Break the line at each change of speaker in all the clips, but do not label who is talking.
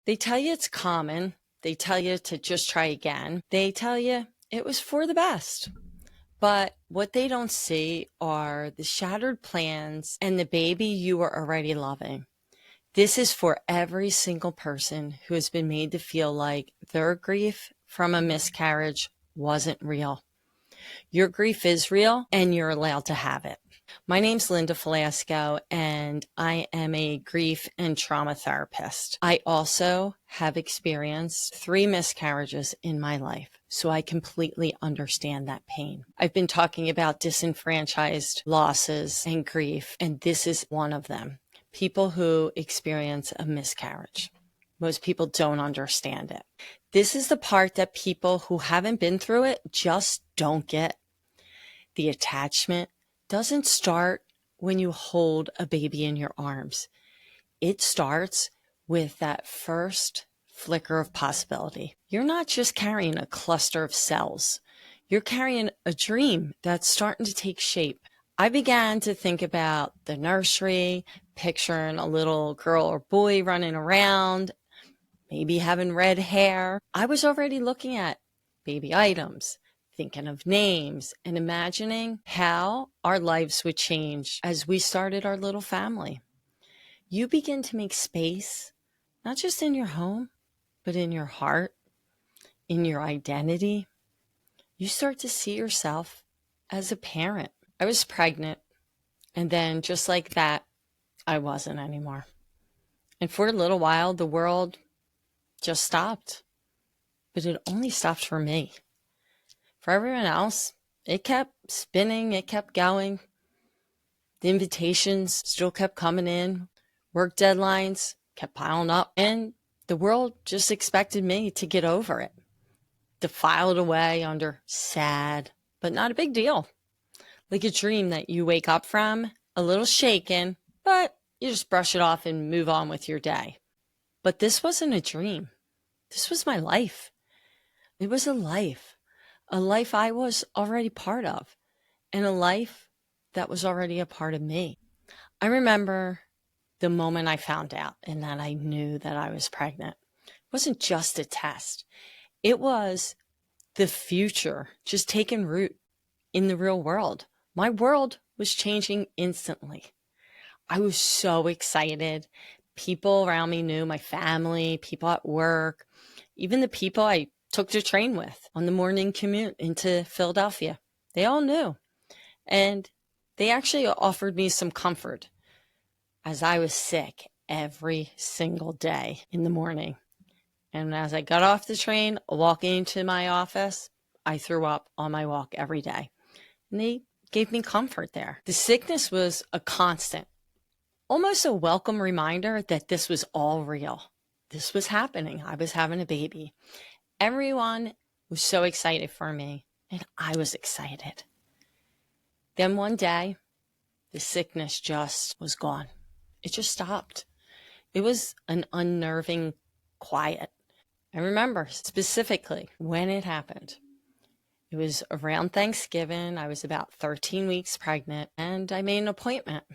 They tell you it's common. They tell you to just try again. They tell you it was for the best. But what they don't see are the shattered plans and the baby you were already loving. This is for every single person who has been made to feel like their grief from a miscarriage wasn't real. Your grief is real and you're allowed to have it. My name's Linda Falasco and I am a grief and trauma therapist. I also have experienced 3 miscarriages in my life, so I completely understand that pain. I've been talking about disenfranchised losses and grief, and this is one of them. People who experience a miscarriage. Most people don't understand it. This is the part that people who haven't been through it just don't get. The attachment doesn't start when you hold a baby in your arms. It starts with that first flicker of possibility. You're not just carrying a cluster of cells. You're carrying a dream that's starting to take shape. I began to think about the nursery, picturing a little girl or boy running around, maybe having red hair. I was already looking at baby items, thinking of names, and imagining how our lives would change as we started our little family. You begin to make space, not just in your home, but in your heart, in your identity. You start to see yourself as a parent. I was pregnant, and then just like that, I wasn't anymore. And for a little while, the world just stopped. But it only stopped for me. For everyone else, it kept spinning, it kept going. The invitations still kept coming in. Work deadlines kept piling up. And the world just expected me to get over it, to file it away under sad, but not a big deal. Like a dream that you wake up from, a little shaken, but you just brush it off and move on with your day. But this wasn't a dream. This was my life. It was a life I was already part of, and a life that was already a part of me. I remember the moment I found out and that I knew that I was pregnant. It wasn't just a test. It was the future just taking root in the real world. My world was changing instantly. I was so excited. People around me knew, my family, people at work, even the people I took the train with on the morning commute into Philadelphia. They all knew. And they actually offered me some comfort as I was sick every single day in the morning. And as I got off the train, walking into my office, I threw up on my walk every day. And they gave me comfort there. The sickness was a constant, almost a welcome reminder that this was all real. This was happening. I was having a baby. Everyone was so excited for me, and I was excited. Then one day, the sickness just was gone. It just stopped. It was an unnerving quiet. I remember specifically when it happened. It was around Thanksgiving. I was about 13 weeks pregnant, and I made an appointment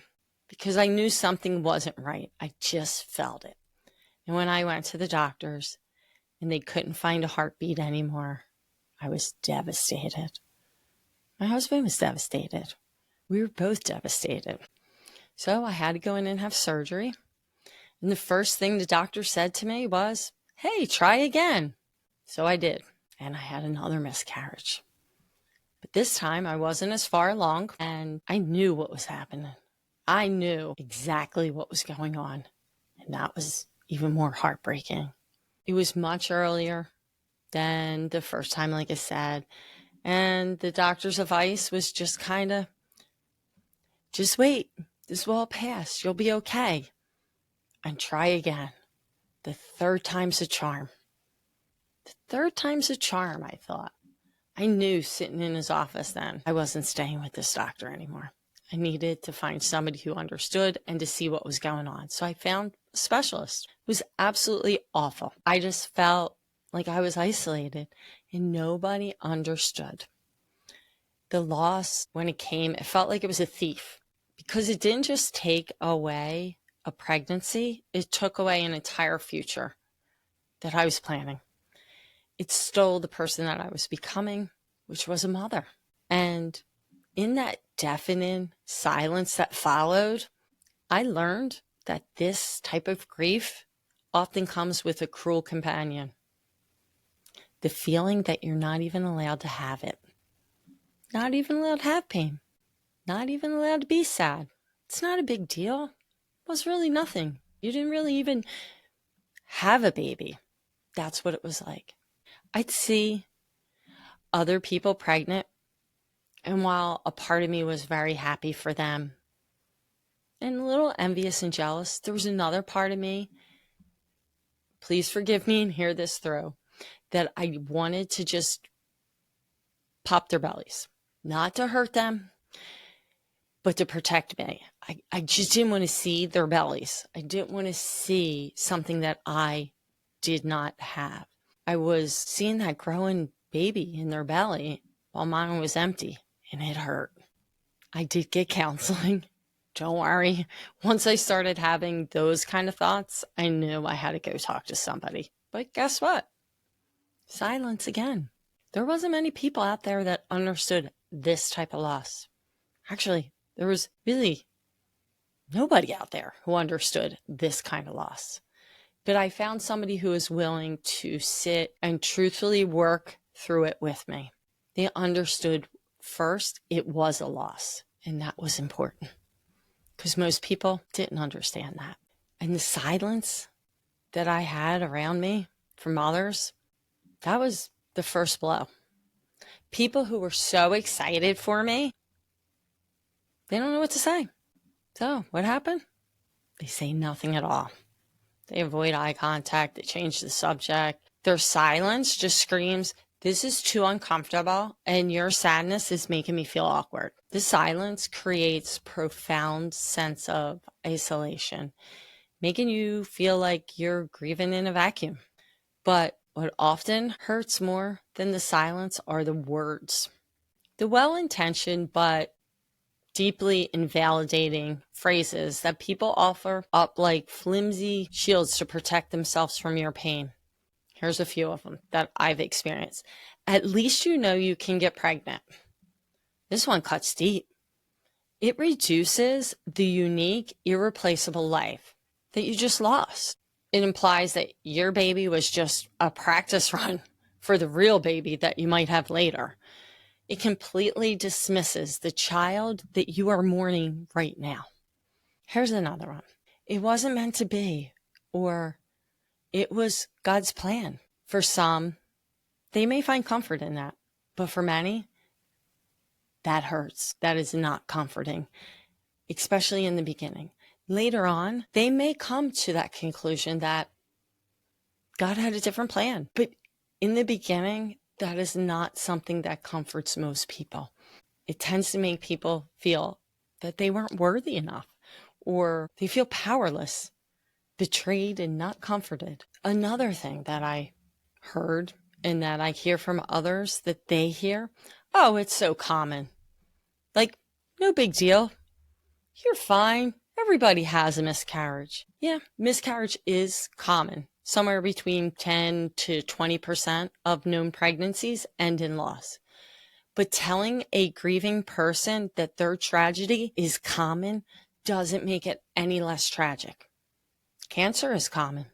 because I knew something wasn't right. I just felt it. And when I went to the doctors and they couldn't find a heartbeat anymore, I was devastated. My husband was devastated. We were both devastated. So I had to go in and have surgery. And the first thing the doctor said to me was, "Hey, try again." So I did. And I had another miscarriage. But this time I wasn't as far along, and I knew what was happening. I knew exactly what was going on. And that was even more heartbreaking. It was much earlier than the first time, like I said. And the doctor's advice was just kind of, just wait. This will all pass. You'll be okay. And try again. The third time's a charm. The third time's a charm, I thought. I knew sitting in his office then, I wasn't staying with this doctor anymore. I needed to find somebody who understood and to see what was going on. So I found a specialist. It was absolutely awful. I just felt like I was isolated and nobody understood. The loss, when it came, it felt like it was a thief because it didn't just take away a pregnancy, it took away an entire future. that I was planning. It stole the person that I was becoming, which was a mother. And in that deafening silence that followed, I learned that this type of grief often comes with a cruel companion. The feeling that you're not even allowed to have it. Not even allowed to have pain. Not even allowed to be sad. It's not a big deal. It was really nothing. You didn't really even have a baby. That's what it was like. I'd see other people pregnant, and while a part of me was very happy for them and a little envious and jealous, there was another part of me, please forgive me and hear this through, that I wanted to just pop their bellies. Not to hurt them, but to protect me. I just didn't want to see their bellies. I didn't want to see something that I did not have. I was seeing that growing baby in their belly while mine was empty, and it hurt. I did get counseling. Don't worry. Once I started having those kind of thoughts, I knew I had to go talk to somebody. But guess what? Silence again. There wasn't many people out there that understood this type of loss. Actually, there was really nobody out there who understood this kind of loss. But I found somebody who was willing to sit and truthfully work through it with me. They understood first it was a loss, and that was important because most people didn't understand that. And the silence that I had around me from others, that was the first blow. People who were so excited for me, they don't know what to say. So what happened? They say nothing at all. They avoid eye contact. They change the subject. Their silence just screams, this is too uncomfortable and your sadness is making me feel awkward. The silence creates profound sense of isolation, making you feel like you're grieving in a vacuum. But what often hurts more than the silence are the words. The well-intentioned but deeply invalidating phrases that people offer up like flimsy shields to protect themselves from your pain. Here's a few of them that I've experienced. At least you know you can get pregnant. This one cuts deep. It reduces the unique, irreplaceable life that you just lost. It implies that your baby was just a practice run for the real baby that you might have later. It completely dismisses the child that you are mourning right now. Here's another one. It wasn't meant to be, or it was God's plan. For some, they may find comfort in that, but for many, that hurts. That is not comforting, especially in the beginning. Later on, they may come to that conclusion that God had a different plan, but in the beginning, that is not something that comforts most people. It tends to make people feel that they weren't worthy enough, or they feel powerless, betrayed, and not comforted. Another thing that I heard and that I hear from others that they hear, oh, it's so common. Like, no big deal. You're fine. Everybody has a miscarriage. Yeah, miscarriage is common. Somewhere between 10 to 20% of known pregnancies end in loss. But telling a grieving person that their tragedy is common doesn't make it any less tragic. Cancer is common.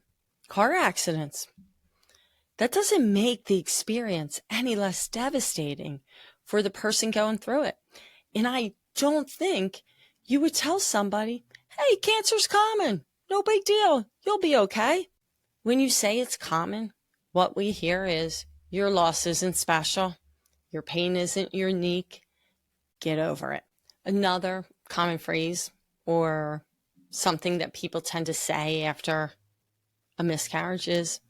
Car accidents. That doesn't make the experience any less devastating for the person going through it. And I don't think you would tell somebody, hey, cancer's common. No big deal. You'll be okay. When you say it's common, what we hear is your loss isn't special. Your pain isn't unique. Get over it. Another common phrase or something that people tend to say after a miscarriage is,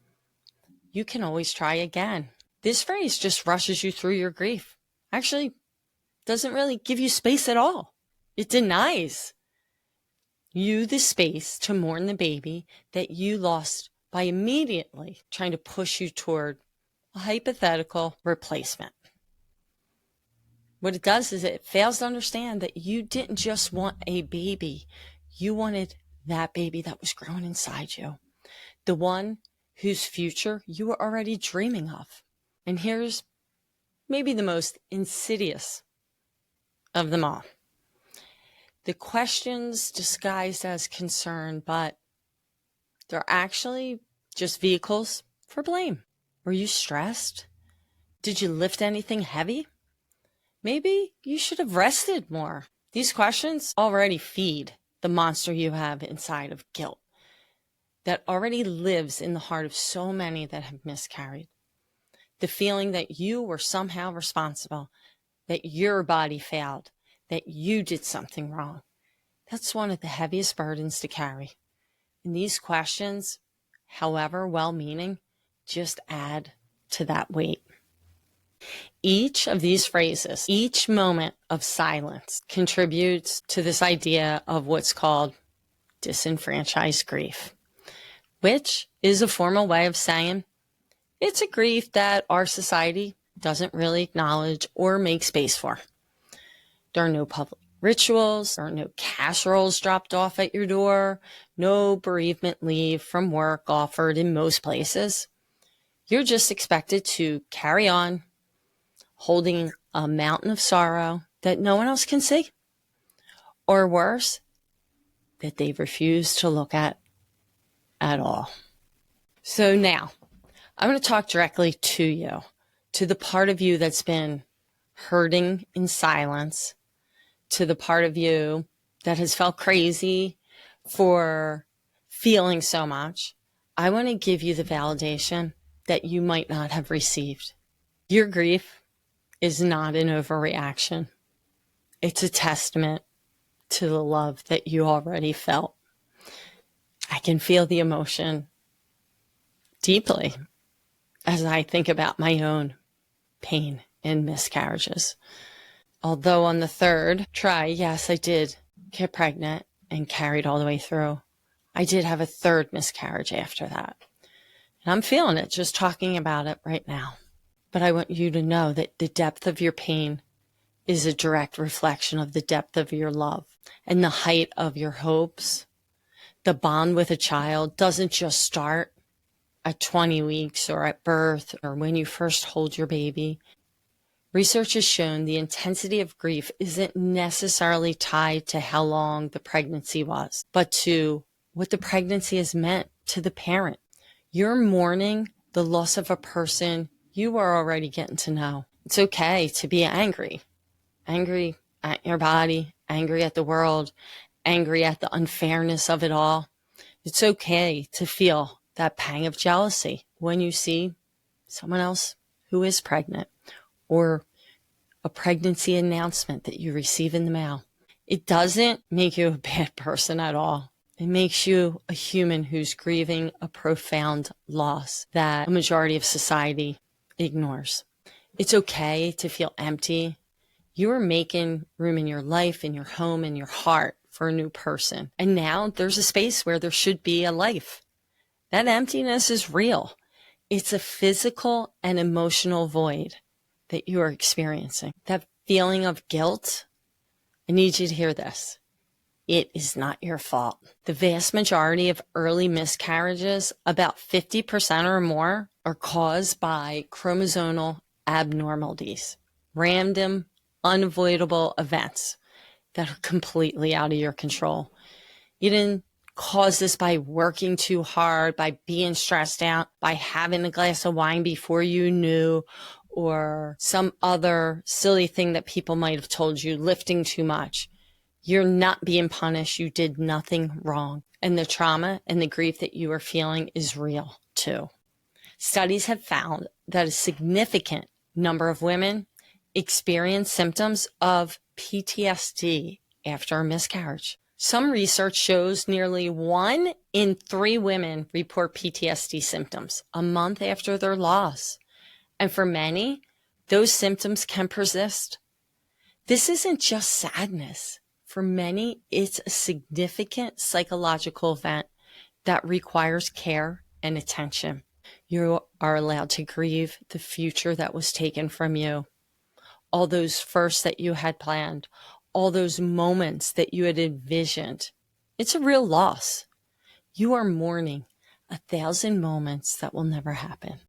you can always try again. This phrase just rushes you through your grief. Actually, doesn't really give you space at all. It denies you the space to mourn the baby that you lost by immediately trying to push you toward a hypothetical replacement. What it does is it fails to understand that you didn't just want a baby. You wanted that baby that was growing inside you. The one whose future you were already dreaming of. And here's maybe the most insidious of them all. The questions disguised as concern, but they're actually just vehicles for blame. Were you stressed? Did you lift anything heavy? Maybe you should have rested more. These questions already feed the monster you have inside of guilt that already lives in the heart of so many that have miscarried. The feeling that you were somehow responsible, that your body failed, that you did something wrong. That's one of the heaviest burdens to carry. And these questions, however well-meaning, just add to that weight. Each of these phrases, each moment of silence contributes to this idea of what's called disenfranchised grief, which is a formal way of saying it's a grief that our society doesn't really acknowledge or make space for. There are no public rituals, there are no casseroles dropped off at your door, no bereavement leave from work offered in most places. You're just expected to carry on, holding a mountain of sorrow that no one else can see, or worse, that they refuse to look at all. So now, I'm going to talk directly to you, to the part of you that's been hurting in silence, to the part of you that has felt crazy for feeling so much. I want to give you the validation that you might not have received. Your grief is not an overreaction. It's a testament to the love that you already felt. I can feel the emotion deeply as I think about my own pain and miscarriages. Although on the third try, yes, I did get pregnant and carried all the way through. I did have a third miscarriage after that. And I'm feeling it just talking about it right now. But I want you to know that the depth of your pain is a direct reflection of the depth of your love and the height of your hopes. The bond with a child doesn't just start at 20 weeks or at birth or when you first hold your baby. Research has shown the intensity of grief isn't necessarily tied to how long the pregnancy was, but to what the pregnancy has meant to the parent. You're mourning the loss of a person you are already getting to know. It's okay to be angry at your body, angry at the world, angry at the unfairness of it all. It's okay to feel that pang of jealousy when you see someone else who is pregnant or a pregnancy announcement that you receive in the mail. It doesn't make you a bad person at all. It makes you a human who's grieving a profound loss that a majority of society ignores. It's okay to feel empty. You are making room in your life, in your home, in your heart for a new person. And now there's a space where there should be a life. That emptiness is real. It's a physical and emotional void that you are experiencing. That feeling of guilt, I need you to hear this. It is not your fault. The vast majority of early miscarriages, about 50% or more, are caused by chromosomal abnormalities, random, unavoidable events that are completely out of your control. You didn't cause this by working too hard, by being stressed out, by having a glass of wine before you knew, or some other silly thing that people might have told you, lifting too much. You're not being punished. You did nothing wrong. And the trauma and the grief that you are feeling is real too. Studies have found that a significant number of women experience symptoms of PTSD after a miscarriage. Some research shows nearly 1 in 3 women report PTSD symptoms a month after their loss. And for many, those symptoms can persist. This isn't just sadness. For many, it's a significant psychological event that requires care and attention. You are allowed to grieve the future that was taken from you, all those firsts that you had planned, all those moments that you had envisioned. It's a real loss. You are mourning 1,000 moments that will never happen.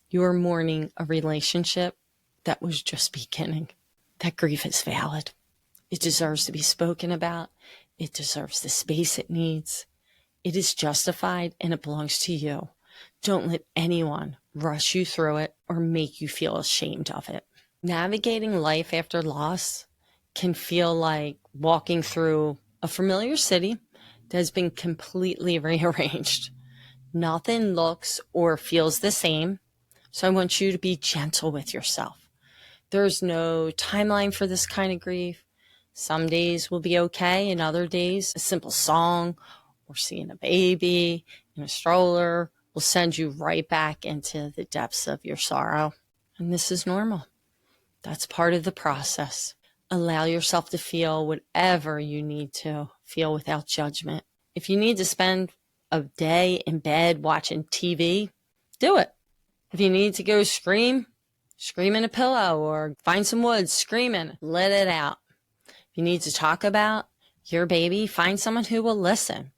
You are mourning a relationship that was just beginning. That grief is valid. It deserves to be spoken about. It deserves the space it needs. It is justified and it belongs to you. Don't let anyone rush you through it or make you feel ashamed of it. Navigating life after loss can feel like walking through a familiar city that has been completely rearranged. Nothing looks or feels the same, so I want you to be gentle with yourself. There's no timeline for this kind of grief. Some days will be okay, and other days, a simple song or seeing a baby in a stroller will send you right back into the depths of your sorrow. And this is normal. That's part of the process. Allow yourself to feel whatever you need to feel without judgment. If you need to spend a day in bed watching TV, do it. If you need to go scream in a pillow or find some wood, screaming, let it out. If you need to talk about your baby, find someone who will listen.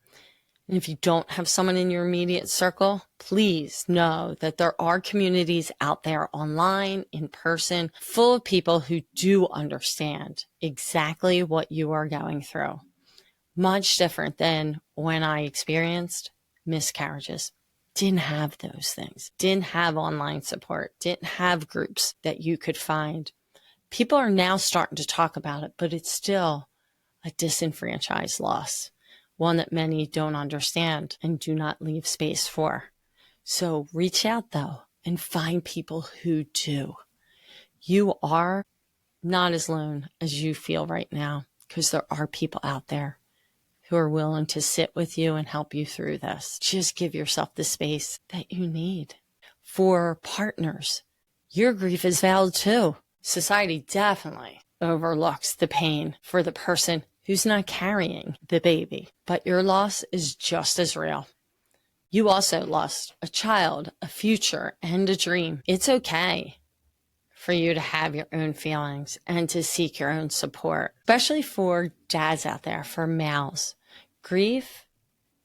And if you don't have someone in your immediate circle, please know that there are communities out there online, in person, full of people who do understand exactly what you are going through. Much different than when I experienced miscarriages. Didn't have those things. Didn't have online support. Didn't have groups that you could find. People are now starting to talk about it, but it's still a disenfranchised loss. One that many don't understand and do not leave space for. So reach out though and find people who do. You are not as alone as you feel right now because there are people out there who are willing to sit with you and help you through this. Just give yourself the space that you need. For partners, your grief is valid too. Society definitely overlooks the pain for the person who's not carrying the baby, but your loss is just as real. You also lost a child, a future, and a dream. It's okay for you to have your own feelings and to seek your own support, especially for dads out there, for males. Grief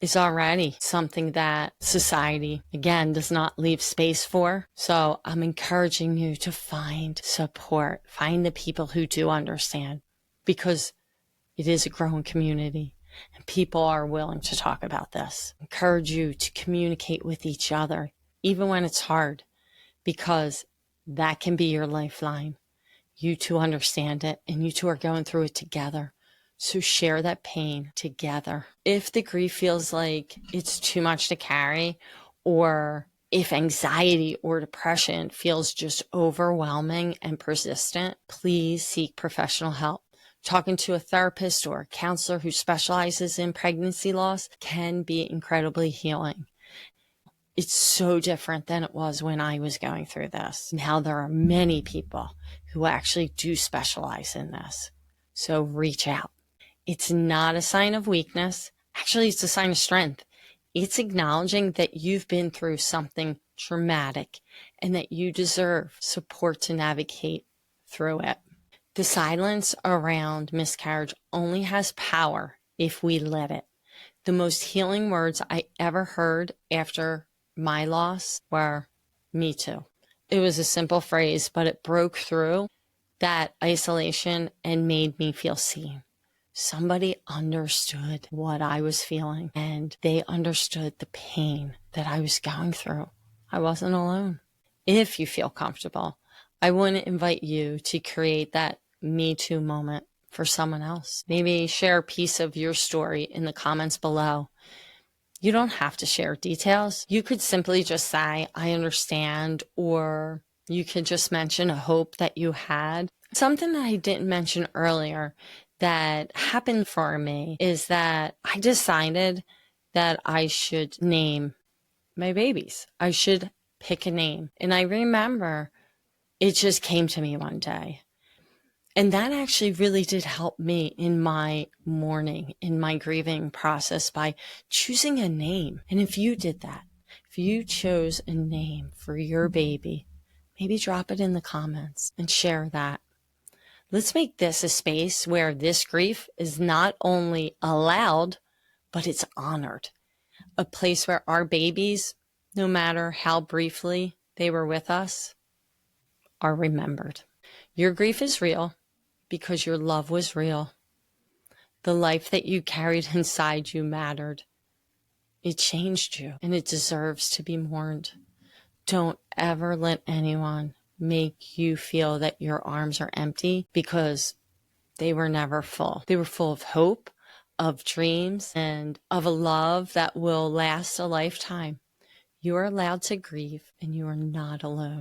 is already something that society, again, does not leave space for. So I'm encouraging you to find support, find the people who do understand, because it is a growing community and people are willing to talk about this. Encourage you to communicate with each other, even when it's hard, because that can be your lifeline. You two understand it and you two are going through it together. So share that pain together. If the grief feels like it's too much to carry, or if anxiety or depression feels just overwhelming and persistent, please seek professional help. Talking to a therapist or a counselor who specializes in pregnancy loss can be incredibly healing. It's so different than it was when I was going through this. Now there are many people who actually do specialize in this. So reach out. It's not a sign of weakness. Actually, it's a sign of strength. It's acknowledging that you've been through something traumatic and that you deserve support to navigate through it. The silence around miscarriage only has power if we let it. The most healing words I ever heard after my loss were, "Me too." It was a simple phrase, but it broke through that isolation and made me feel seen. Somebody understood what I was feeling and they understood the pain that I was going through. I wasn't alone. If you feel comfortable, I want to invite you to create that Me Too moment for someone else. Maybe share a piece of your story in the comments below. You don't have to share details. You could simply just say, "I understand," or you could just mention a hope that you had. Something that I didn't mention earlier that happened for me is that I decided that I should name my babies. I should pick a name. And I remember it just came to me one day. And that actually really did help me in my mourning, in my grieving process, by choosing a name. And if you did that, if you chose a name for your baby, maybe drop it in the comments and share that. Let's make this a space where this grief is not only allowed, but it's honored. A place where our babies no matter how briefly they were with us, are remembered. Your grief is real because your love was real. The life that you carried inside you mattered. It changed you, and it deserves to be mourned. Don't ever let anyone make you feel that your arms are empty, because they were never full. They were full of hope, of dreams, and of a love that will last a lifetime. You are allowed to grieve, and you are not alone.